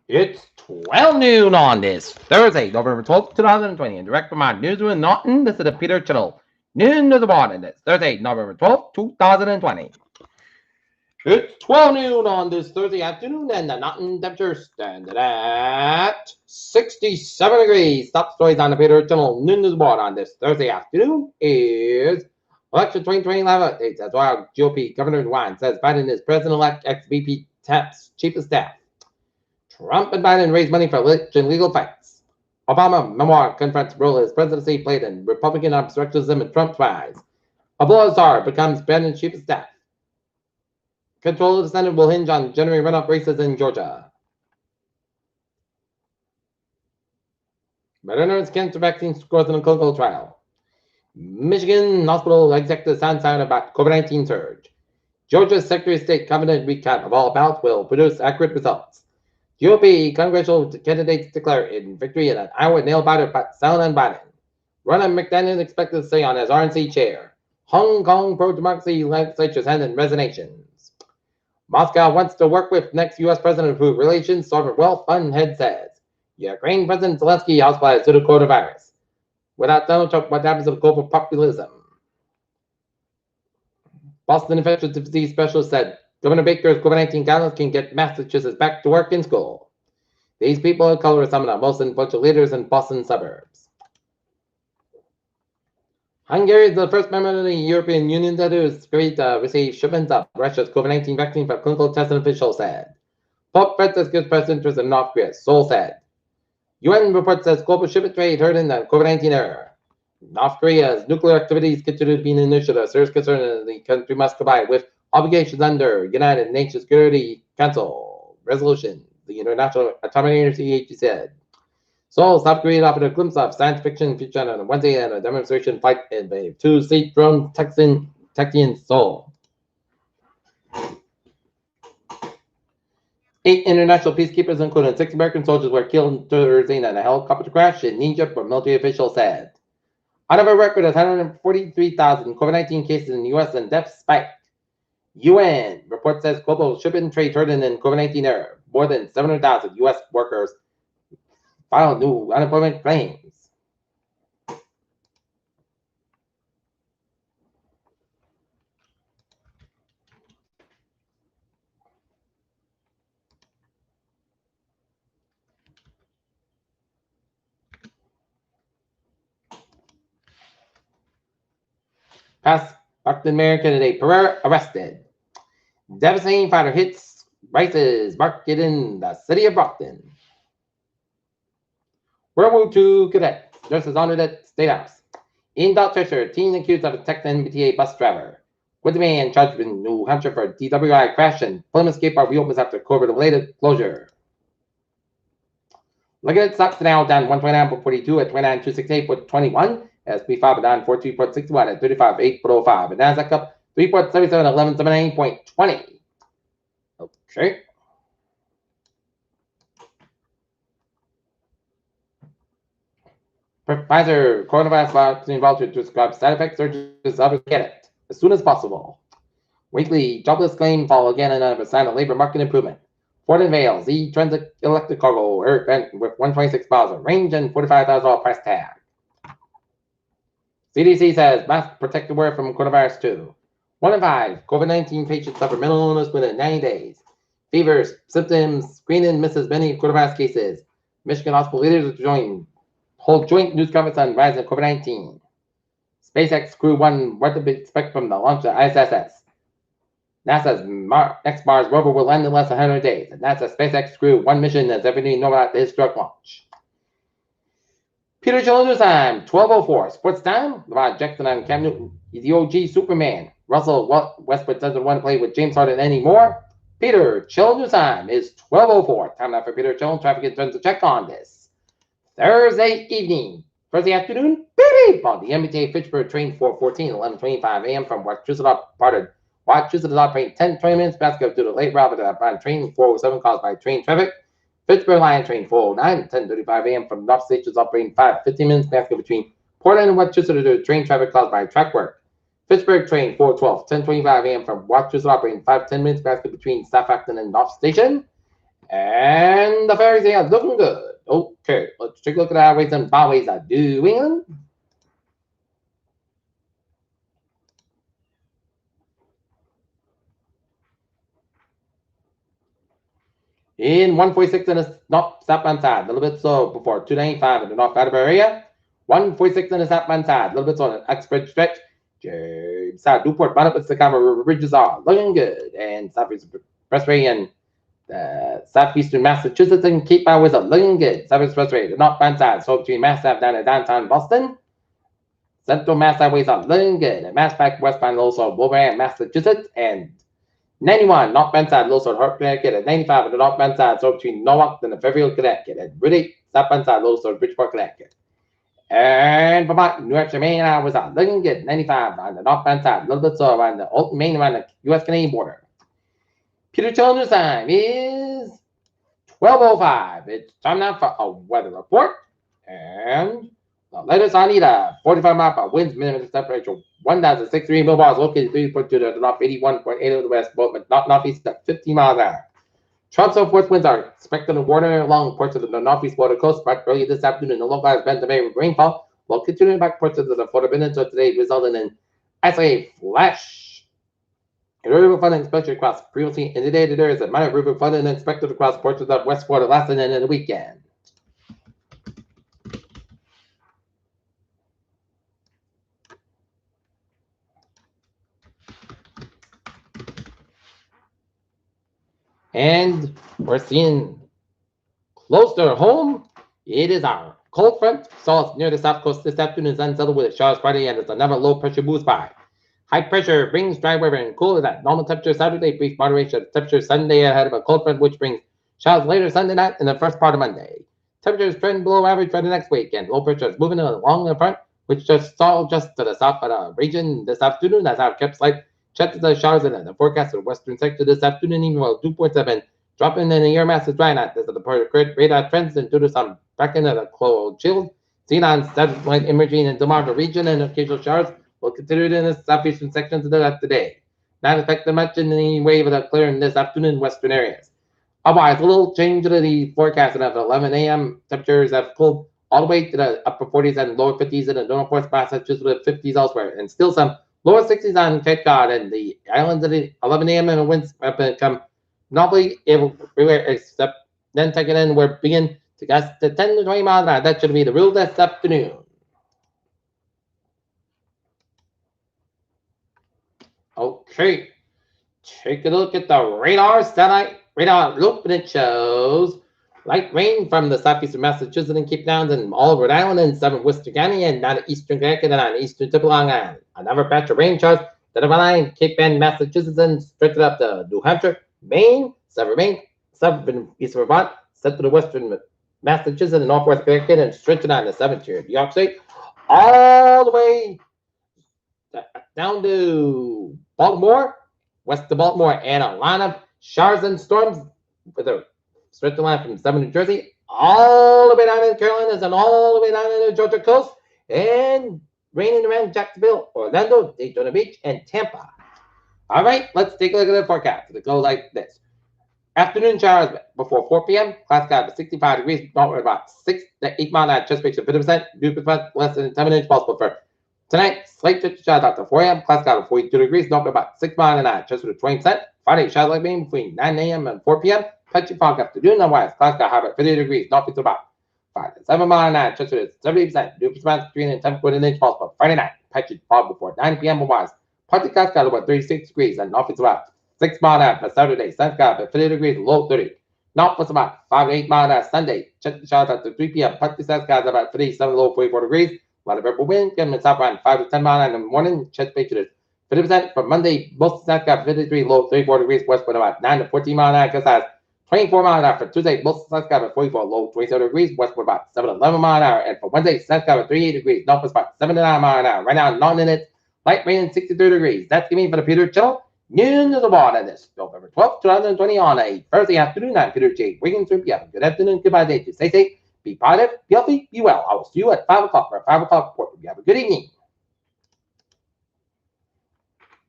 It's 12 noon on this Thursday, November 12th, 2020, and direct from our newsroom in Norton, this is the Peter Channel. Noon to the morning, this Thursday, November 12th, 2020. It's 12 noon on this Thursday afternoon, and the Norton temperature standing at 67 degrees. Top stories on the Peter Channel. Noon to the morning on this Thursday afternoon is election 2020 live updates. As well, GOP Governor Wine says Biden is president-elect ex-VP taps chief of staff. Trump and Biden raise money for election legal fights. Obama memoir confronts role his presidency played in Republican obstructionism and Trump's rise. Abdullah Czar becomes Biden's chief of staff. Control of the Senate will hinge on January runoff races in Georgia. Moderna's cancer vaccine scores in a clinical trial. Michigan hospital executive signs out about COVID-19 surge. Georgia's Secretary of State covenant recount of all ballots will produce accurate results. GOP congressional candidates declare in victory in an Iowa nail-biter sound on Biden. Ronna McDaniel expected to stay on as RNC chair. Hong Kong pro-democracy legislature's handed resignations. Moscow wants to work with next U.S. president to improve relations, sovereign wealth fund head says. Ukraine President Zelensky hospitalized due to coronavirus. Without Donald Trump, what happens to global populism? Boston infectious disease specialist said Governor Baker's COVID-19 guidelines can get Massachusetts back to work in school. These people of color are some of the most influential leaders in Boston suburbs. Hungary is the first member of the European Union that has agreed to receive shipments of Russia's COVID-19 vaccine for clinical testing, officials said. Pope Francis gives best interest in North Korea, Seoul said. UN report says global shipment trade hurt in the COVID-19 era. North Korea's nuclear activities continue to be an initiative of serious concern, and the country must comply with obligations under United Nations Security Council resolution, the International Atomic Energy Agency said. Seoul, South Korea offered a glimpse of science fiction featured on Wednesday at a demonstration flight in a two-seat drone taxiing Seoul. 8 international peacekeepers, including 6 American soldiers, were killed Thursday in a helicopter crash in Egypt, where military officials said. Out of a record of 143,000 COVID-19 cases in the U.S. and deaths spiked. UN report says global shipping trade hurt in COVID-19 era. More than 700,000 U.S. workers filed new unemployment claims. Past Brockton Mayor candidate Pereira arrested. Devastating fire hits races market in the city of Brockton. World War II cadet nurses honored at State House. In Dorchester, teen accused of attacking MBTA bus driver. With the man charged in New Hampshire for DWI crash and Plymouth skate park reopens after COVID-related closure. Look at it, stocks now down 129.42 at 29,268.21. SP 5 down 42.61 at 35,805. And Nasdaq up 3.37 at 1179.20. Okay. Pfizer coronavirus vaccine voucher to describe side effects, surges, others get it as soon as possible. Weekly jobless claim fall again and another sign of labor market improvement. Ford unveils E-Transit electric cargo Eric Bent with 126 miles of range and $45,000 price tag. CDC says mask protective wear from coronavirus too. 1 in 5 COVID-19 patients suffer mental illness within 90 days. Fevers, symptoms, screening misses many coronavirus cases. Michigan hospital leaders hold joint news conference on rise in COVID-19. SpaceX Crew 1, what to expect from the launch of ISS. NASA's next Mars rover will land in less than 100 days. And NASA's SpaceX Crew 1 mission is everything normal at the historic launch. Peter Children's Time, 12:04. Sports time, LeBron Jackson and Cam Newton. He's the OG Superman. Russell Westbrook doesn't want to play with James Harden anymore. Peter Children's Time is 12:04. Time now for Peter Children's Traffic and Trends to check on this. Thursday evening, Thursday afternoon, on the MBTA Fitchburg train 414, 11:25 a.m. from Wachusett departed. Wachusett is operating 10-20 minutes basket due to late route on train 407 caused by train traffic. Fitchburg Line train 409, 10:35 a.m. from North Station is operating 15 minutes basket between Portland and Wachusett due to train traffic caused by track work. Fitchburg train 412, 10:25 a.m. from Rochester operating 5-10 minutes basket between Southampton and North Station. And the ferries are looking good. Okay, let's take a look at how ways and byways are doing. In 146 in the southbound side, a little bit slow before 295 in the North Attleboro area. 146 in the southbound side, a little bit slow on the Uxbridge stretch. James Side, Newport, Bonnet, with Sycamore River bridges are looking good. And Southeast Expressway and southeastern Massachusetts and Cape Highways are looking good. Southeast Expressway, the northbound side, so between Mass Ave down in downtown Boston. Central Mass Highways are looking good. And Mass Pack westbound also Wolverhampton, Massachusetts, and 91 northbound side, Lowsford, Hartford, Connecticut, and 95 on the northbound side, so between Norwalk and the Fairfield, Connecticut, and Riddick, southbound side, Lowsford, Bridgeport, Connecticut. And Vermont, New Hampshire, Maine, I was out looking good. 95 on the northbound side, a little bit slow on the Alton, Maine, around the U.S.-Canadian border. Peter Children's time is 12:05. It's time now for a weather report. And the latest on Anita, 45 miles per winds, minimum temperature 1,063 millibars, located 3.2 to the north, 81.8 to the west, both northeast at 15 miles an hour. Trout southwest winds are expected to warn along parts of the northeast border coast, but early this afternoon, the localized band of rainfall will continue back parts of the Florida Peninsula today, resulting in isolated flash river flooding expected across previously in the day. There is a minor river flooding expected across parts of the West Florida last and into the weekend. And we're seeing close to home, it is our cold front. Saw us near the south coast this afternoon is unsettled with showers Friday, and it's another low pressure moves by. High pressure brings dry weather and cooler that normal temperature Saturday, brief moderation of temperature Sunday ahead of a cold front, which brings showers later Sunday night and the first part of Monday. Temperatures trend below average for the next week, and low pressure is moving along the front, which just saw just to the south of the region this afternoon. That's how it kept slight check the showers in the forecast of the western sector this afternoon, even while dew points have been dropping in the air mass is dry night. This is the part of great radar trends and due to some back into the cold chill seen on satellite imaging in the Delmarva region, and occasional showers will continue in the southeastern sections of the day. Not affected much in any way with a clearing this afternoon in western areas. Otherwise, a little change to the forecast at 11 a.m. Temperatures have cooled all the way to the upper 40s and lower 50s in the northwest Massachusetts with 50s elsewhere, and still some lower 60s on Cape Cod and the islands at 11 a.m. and the winds have become normally everywhere except then taking in we're beginning to gust to 10 to 20 miles an hour. That should be the rule this afternoon. Okay, take a look at the radar satellite radar loop, and it shows light rain from the southeastern Massachusetts and Cape Towns and all of Rhode Island and southern Worcester County and down to eastern Connecticut and on eastern tip of Long Island. Another patch of rain shows that have aligned Cape Bend, Massachusetts, and stretched up to New Hampshire, Maine, southern east Vermont, set to the western Massachusetts and northwest Connecticut, and stretching on the 7th tier of New York State, all the way down to Baltimore, west of Baltimore, and a line of showers and storms with a stretch line from southern New Jersey all the way down to the Carolinas and all the way down to the Georgia coast, and raining around Jacksonville, Orlando, Daytona Beach, and Tampa. All right, let's take a look at the forecast. It goes like this. Afternoon showers before 4 p.m. Clouds got 65 degrees, north about 6 to 8 mile an hour, just makes 50%. Dew percent less than 10 inches possible for tonight. Slight showers after 4 a.m. Clouds got 42 degrees, north about 6 mile an hour, just with 20%. Friday showers like rain between 9 a.m. and 4 p.m. Patchy fog afternoon. Otherwise, clouds got high about 50 degrees, north to about 5 to 7 mile an hour, just with 70%. Dew percent between and 10 inches possible. Friday night, patchy fog before 9 p.m. Otherwise, partly clouds got about 36 degrees and north is about 6 mile an hour for Saturday. Sun's got about 50 degrees, low 30. North was about 5 to 8 mile an hour Sunday. Check the showers after 3 p.m. Partly sun's got about 57, low 44 degrees. A lot of variable wind coming south around 5 to 10 mile an hour in the morning. Check pictures 50% for Monday. Most of the sun's got 53, low 34 degrees. West wind about 9 to 14 mile an hour. Gust has 24 mile an hour for Tuesday. Most of the sun's got about 44, low 27 degrees. West wind about 7 to 11 mile an hour. And for Wednesday, sun's got about 38 degrees. North was about 7 to 9 mile an hour. Right now, not in it. Light rain and 63 degrees. That's giving for the Peter Chill. Noon to the water this November 12th, 2020 on a Thursday afternoon. I'm Peter J. Wiggins. You have a good afternoon. Goodbye day. Stay safe. Be positive. Be healthy. Be well. I will see you at 5 o'clock for a 5 o'clock report. You have a good evening.